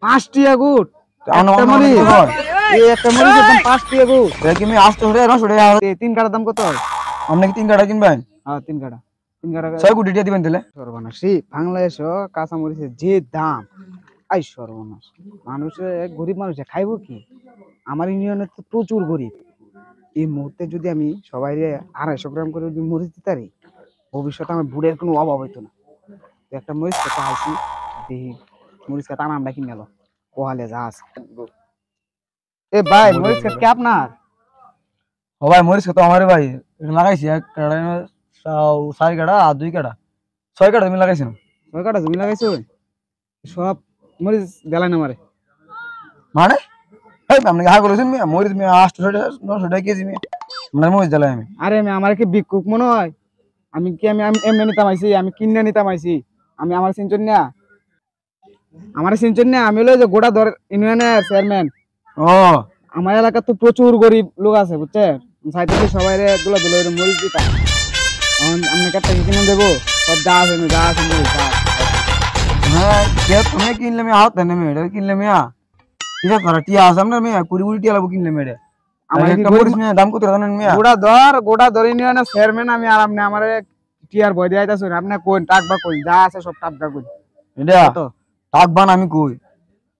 5 টিয়া গুট একটা মরিচ এই একটা মরিচের দাম 5 টিয়া গুট দেখি আমি আসতে হরে না ছড়ে এই 3 কাটার দাম কত আপনি কি 3 কাটা কিনবেন হ্যাঁ 3 কাটা 3 কাটা 6 কোটি টাকা দিবেন তাহলে সর্বনাশী বাংলাদেশে কাঁচা মরিচের যে দাম আই সর্বনাশ মানুষে গরিব মানুষে খাইবো কি আমার ইউনিয়নে তো প্রচুর গরিব এই মুহূর্তে যদি আমি সবাই 250 গ্রাম করে যদি মরিচ দিতে পারি ভবিষ্যতে আমার বুড়ের কোনো অভাব হইতো না তো একটা মরিচ খেতে আসি দেখি মরিচ খেতে আমরা কিনে এলো কোহালে যা আছে এ ভাই মরিচ খেত কে আপনার ও ভাই মরিচ তো আমার ভাই লাগাইছি এক কাটা 4 কাটা আর 2 কাটা 6 কাটা তুমি লাগাইছো 6 কাটা জমি লাগাইছো সব মরিচ দেলাই না মারে মানে এই আপনি হা করেছেন মরিচ আমি 800 900 টাকা কেজি মানে মরিচ দিলাই আমি আরে আমার কি বিকুক মনে হয় আমি কি আমি এমনি নিতাম আইছি আমি কিনে নিতাম আইছি আমি আমার সিনচন না আমার সিনচন না আমি হলো যে গোড়া ধর ইউনিয়নের চেয়ারম্যান ও আমার এলাকা তো প্রচুর গরিব লোক আছে বুঝছেন সাইতে সবাই রে দুলা দুলা মরিচ দিতাম আমি কাটতে কিনে দেবো সব যা আছে মরিচ যা হ্যাঁ কে তুমি কিনলে আমি হাত দেন আমি এটা কিনলে মিয়া ঠিক আছে তারা টিয়া আছে আমরা মিয়া 20 টিয়া লাগবো কিনলে মেরে আমার একটা মরিচ মিয়া দাম কত জানেন মিয়া গোড়া ধরে ইউনিয়নের চেয়ারম্যান আমি আর আপনি আমারে টিয়ার ভয় দিয়ে আইতাছেন আপনি কোন টাকবা কই যা আছে সব টাকবা কই এটা টাকবান আমি কই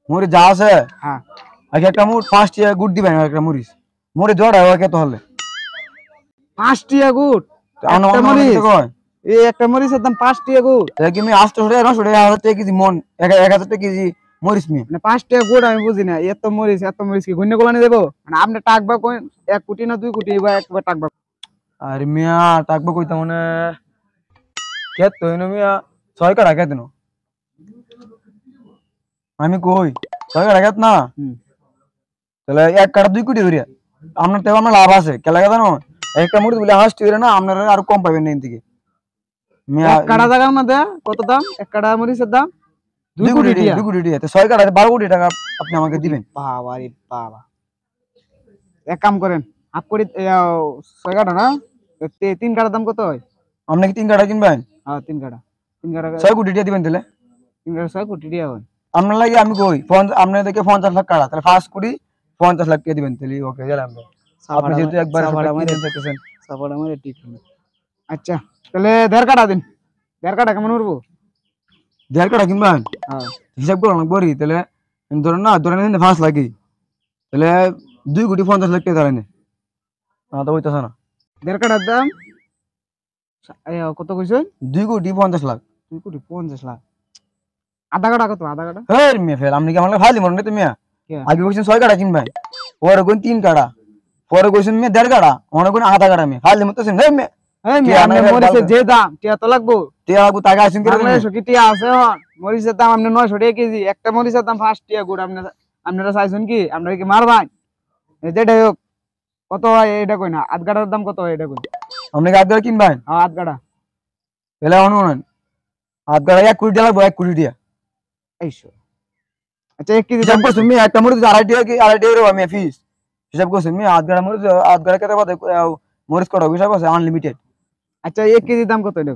মরিচ যা আছে হ্যাঁ আগে একটা মুট 5 টিয়া গুড দিবেন একটা মরিচ মরিচ জড়া হয় কত হলে 5 টিয়া গুড একটা মরিচ এই একটা মরিচের দাম 5 টিয়া গুড দেখি আমি 800 টাকা 900 টাকা কেজি মন 1000 টাকা কেজি মরিচ মিয়া মানে 5 টাকা গুড আমি বুঝি না এত মরিচ কি গন্যা গোলানি দেবো মানে আপনি টাকবা কই 1 কোটি না 2 কোটি বা একবার টাকবা আরে মিয়া টাকবা কইতা মানে কে তো এনো মিয়া 6 কাটা কেন আমি কই 6 কাটা কেত না তাহলে 1 কাটা 2 কোটি ধরিয়া আপনার তো আমার লাভ আছে কে লাগে জানো একটা মুড়ি বলে হাসটি হইরে না আপনারা আর কম পাবেন না এদিকে মিয়া 1 কাটা জায়গার মধ্যে কত দাম 1 কাটা মরিচের দাম 2 কোটি টাকা 2 কোটি টাকা তো 6 কাটা 12 কোটি টাকা আপনি আমাকে দিবেন বাবা রে বাবা এক কাম করেন হাফ কোটি 6 কাটা না 3 কাটার দাম কত হয় আপনি কি 3 কাটা কিনবেন হ্যাঁ 3 কাটা 6 কোটি টাকা দিবেন তাহলে 3 কাটা 6 কোটি টাকা হয় আপনার লাগে আমি কই আপনি দেখে 50 লাখ কাটা তাহলে 5 কোটি 50 লাখ টাকা দিবেন তাহলে ওকে গেলাম আপনি যেহেতু একবার চাইতেছেন সাপোর্ট আমাদের ঠিক হবে আচ্ছা তাহলে 1.5 কাটা দিন 1.5 কাটা কেমন উঠবো 1.5 কাটা কিনবেন হ্যাঁ হিসাব করো অনেক বড়ি তাহলে ধরেন 5 লাখ তাহলে 2 কোটি 50 লাখ টাকা ধরেন না তো হইতাছে না 1.5 কাটার দাম কত কইছেন 2 কোটি 50 লাখ 2 কোটি 50 লাখ আধা কাটা কত আধা কাটা হেই মিয়া ফের আপনি কি আমাকে ফাইলি মরনে তুমি আগে কইছেন 6 কাটা কিনবেন পরে কোন 3 কাটা পরে কইছেন মিয়া 1.5 কাটা মনে কোন আধা কাটা মিয়া ফাইলি মতছেন হেই মিয়া এই মিয়া আপনি মরিচের যে দাম টিয়া তো লাগবো টিয়া লাগবো টাকা আসেন করে বাংলাদেশে কি টিয়া আছে মরিচের দাম আপনি 900 টাকা কেজি একটা মরিচের দাম 5 টিয়া গুড় আপনারা চাইছেন কি আপনারা কি মারবান এই যেটা হোক কত হয় এটা কই না আধ কাটার দাম কত হয় এটা কই আপনি কি আধ কাটা কিনবেন হ্যাঁ আধ কাটা তাহলে অনুমান আধ কাটা 1 কোটি টাকা লাগবো 1 কোটি টাকা এইশো আচ্ছা 1 কেজি হিসাব করছেন মিয়া একটা মরিচ 2.5 টাকা কি 2.5 টাকা রো আমি ফিস হিসাব করছেন মিয়া আধ কাটা কত বাদে মরিচ কত হিসাব আছে আনলিমিটেড আচ্ছা 1 কেজি দাম কত এটা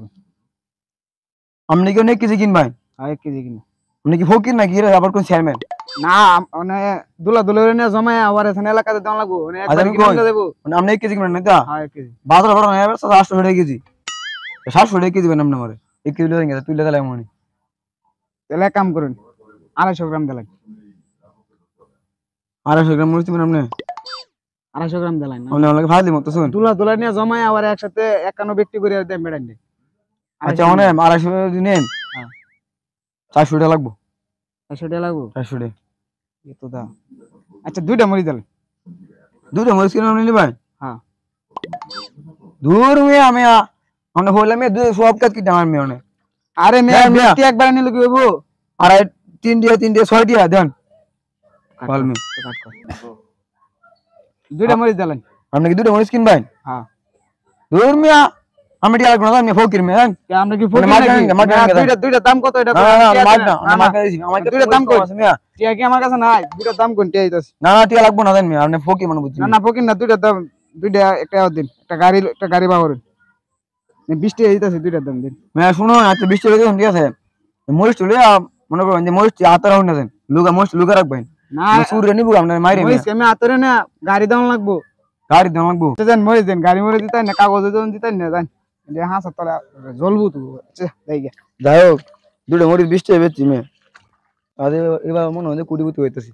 আপনি কি 1 কেজি কিনবেন হ্যাঁ 1 কেজি কিনো আপনি কি ফকির নাকি রে আবার কোন চেয়ারম্যান না মানে দুলা নিয়ে জমায় আবার এখানে এলাকাতে দাম লাগবো মানে একবার আমি কিনে দেবো মানে আপনি 1 কেজি কিনবেন না তা হ্যাঁ 1 কেজি বাজার বড় না 700 টাকা কেজি 700 টাকা কেজি বেন আপনি আমারে 1 কেজি লইন গেছে তুইলে দিলাম মনি তাহলে এক কাম করুন 250 গ্রাম দিলাম 250 গ্রাম মরিচ দিবেন আপনি 250 গ্রাম দিলাম না আপনি আমাকে ফাইলি মত শুন দুলা নিয়ে জমায় আবার একসাথে 51 ব্যক্তি করে দেন মেডান দে আচ্ছা মানে 250 দিনেন হ্যাঁ 400 টাকা লাগবো 400 টাকা লাগবো 400 টাকা এত দাম আচ্ছা দুইটা মরিচ দিলাম দুটো মরিচ কিনে আপনি নিবেন হ্যাঁ দূর মিয়া মিয়া মানে হইলে মিয়া দুই সব কাজ কি আমার মিয়া অনেক আরে মিয়া মিষ্টি একবার নিলে কি হইবো আর 3 দিয়া 6 দিয়া দেন কল মি কাট কর দুইটা মরিচ দিলাম আপনি কি দুটো মরিচ কিনবেন হ্যাঁ দূর মিয়া আমি টিয়া লাগবো না আমি ফকির মিয়া কে আমরা কি ফকির নাকি দুইটা দাম কত এটা আমাকে দুইটা দাম কই মিয়া টিয়া কি আমার কাছে নাই দুইটা দাম কোন টিয়া আইতাছে না না টিয়া লাগবো না দেন মিয়া আপনি ফকির মানে বুঝছেন না ফকির না দুইটা দাম দুইটা একটা দিন একটা গাড়ি বাবর 20 টাকা আইতাছে দুইটা দাম দিন মিয়া শুনো আচ্ছা 20 টাকা দিন ঠিক আছে মরিচ তুলে মনে করেন যে মরিচ আতার হন না দেন লুকা মোস্ট লুকা রাখবেন না সুরে নিবো আপনার মাইরে মরিচ আমি আতরে না গাড়ি দাম লাগবো গাড়ি দাম লাগবো জান মরিচ দেন গাড়ি মরিচ দিতেন না কাগজ দিতেন না জান হাঁস তলা জ্বলবো তো যাই গে যাই হোক দুটো মরিচ 20 টাকা বেচছি মে আরে এবার মনে হয় কোটি হইতেছি